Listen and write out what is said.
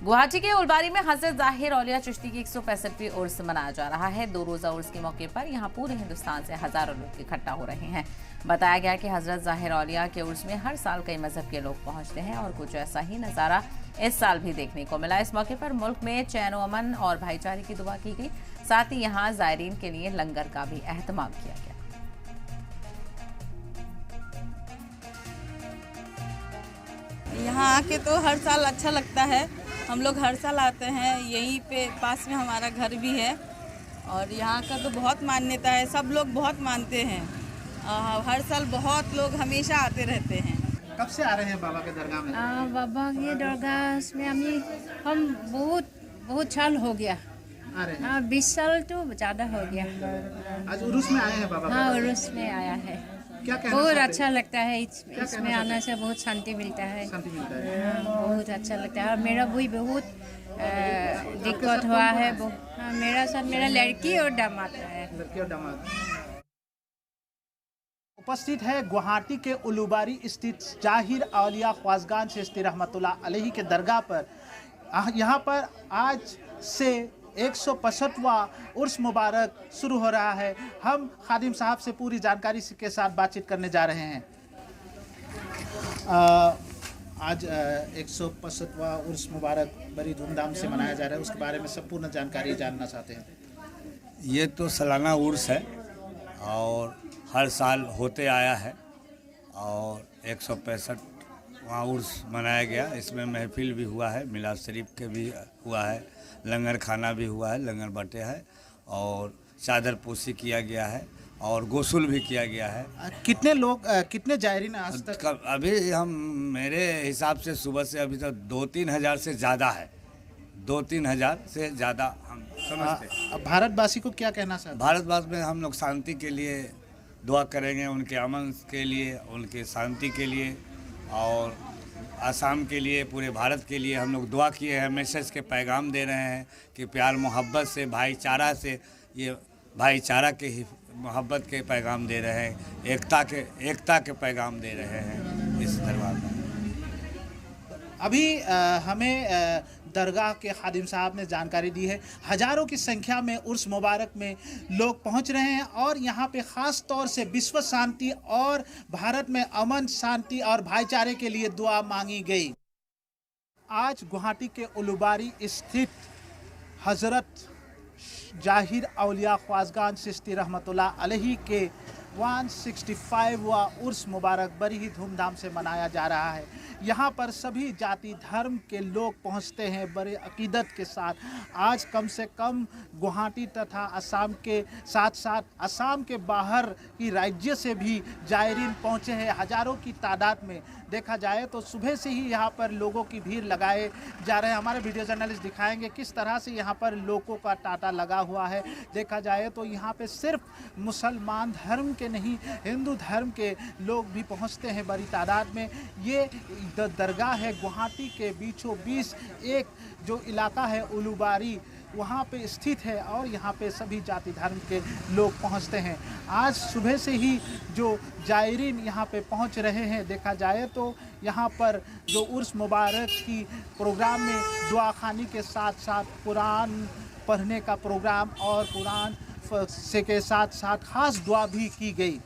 गुवाहाटी के उलबारी में हजरत जाहिर औलिया चिश्ती की 165वीं उर्स मनाया जा रहा है। 2 रोजा उर्स के मौके पर यहां पूरे हिंदुस्तान से हजारों लोग इकट्ठा हो रहे हैं। बताया गया कि हजरत जाहिर औलिया के उर्स में हर साल कई मजहब के लोग पहुंचते हैं और कुछ ऐसा ही नजारा इस साल भी देखने को मिला। इस मौके पर मुल्क में चैन अमन और भाईचारे की दुआ की गई। साथ ही यहाँ जायरीन के लिए लंगर का भी एहतमाम किया गया। यहाँ आके तो हर साल अच्छा लगता है। हम लोग हर साल आते हैं, यहीं पे पास में हमारा घर भी है और यहाँ का तो बहुत मान्यता है, सब लोग बहुत मानते हैं। हर साल बहुत लोग हमेशा आते रहते हैं। कब से आ रहे हैं बाबा के दरगाह में? बाबा के दरगाह में हम बहुत साल हो गया। आ रहे हैं 20 साल तो ज़्यादा हो गया। आज उर्स में आए हैं बाबा? हाँ, उर्स में आया है। क्या कहना बहुत चाहते हैं? अच्छा लगता है। इसमें आने से बहुत शांति मिलता है। शांति मिलता है। हाँ, बहुत अच्छा लगता है। और मेरा भी बहुत दिक्कत हुआ है। हाँ, मेरा लड़की और दामाद है। लड़की और दामाद। उपस्थित है गुवाहाटी के उलुबारी स्थित जाहिर औलिया ख्वाजगान चिश्ती रहमतुल्लाह अलैहि के दरगाह पर। यहाँ पर आज से 165वां उर्स मुबारक शुरू हो रहा है। हम खादिम साहब से पूरी जानकारी के साथ बातचीत करने जा रहे हैं। आज 165वां उर्स मुबारक बड़ी धूमधाम से मनाया जा रहा है, उसके बारे में संपूर्ण जानकारी जानना चाहते हैं। ये तो सालाना उर्स है और हर साल होते आया है और 165वां उर्स मनाया गया। इसमें महफिल भी हुआ है, मिलाद शरीफ के भी हुआ है, लंगर खाना भी हुआ है, लंगर बटे है और चादर पोशी किया गया है और गोसुल भी किया गया है। कितने लोग कितने जायरीन आज तक? अभी हम मेरे हिसाब से सुबह से अभी तक 2-3 हज़ार से ज़्यादा है। 2-3 हज़ार से ज़्यादा हम समझते हैं। भारतवासी को क्या कहना चाहते हैं? भारतवर्ष में हम लोग शांति के लिए दुआ करेंगे, उनके अमन के लिए, उनके शांति के लिए और आसाम के लिए, पूरे भारत के लिए हम लोग दुआ किए हैं। मैसेज के पैगाम दे रहे हैं कि प्यार मोहब्बत से, भाईचारा से, ये भाईचारा के ही मोहब्बत के पैगाम दे रहे हैं, एकता के पैगाम दे रहे हैं इस दरबार में। अभी हमें दरगाह के खादिम साहब ने जानकारी दी है, हजारों की संख्या में उर्स मुबारक में लोग पहुंच रहे हैं और यहाँ पे ख़ास तौर से विश्व शांति और भारत में अमन, शांति और भाईचारे के लिए दुआ मांगी गई। आज गुवाहाटी के उलुबारी स्थित हज़रत जाहिर औलिया ख्वाजगान चिश्ती रहमतुल्लाह अलैहि के 165वां उर्स मुबारक बड़ी ही धूमधाम से मनाया जा रहा है। यहाँ पर सभी जाति धर्म के लोग पहुँचते हैं बड़े अकीदत के साथ। आज कम से कम गुवाहाटी तथा असम के साथ साथ असम के बाहर की राज्य से भी जायरीन पहुँचे हैं हज़ारों की तादाद में। देखा जाए तो सुबह से ही यहाँ पर लोगों की भीड़ लगाए जा रहे हैं। हमारे वीडियो जर्नलिस्ट दिखाएंगे किस तरह से यहाँ पर लोगों का तांता लगा हुआ है। देखा जाए तो यहाँ पे सिर्फ मुसलमान धर्म के नहीं, हिंदू धर्म के लोग भी पहुँचते हैं बड़ी तादाद में। ये दरगाह है गुवाहाटी के बीचों बीच एक जो इलाका है उलुबारी, वहाँ पे स्थित है और यहाँ पे सभी जाति धर्म के लोग पहुँचते हैं। आज सुबह से ही जो जायरीन यहाँ पे पहुँच रहे हैं। देखा जाए तो यहाँ पर जो उर्स मुबारक की प्रोग्राम में दुआ खानी के साथ साथ कुरान पढ़ने का प्रोग्राम और कुरान से के साथ साथ ख़ास दुआ भी की गई।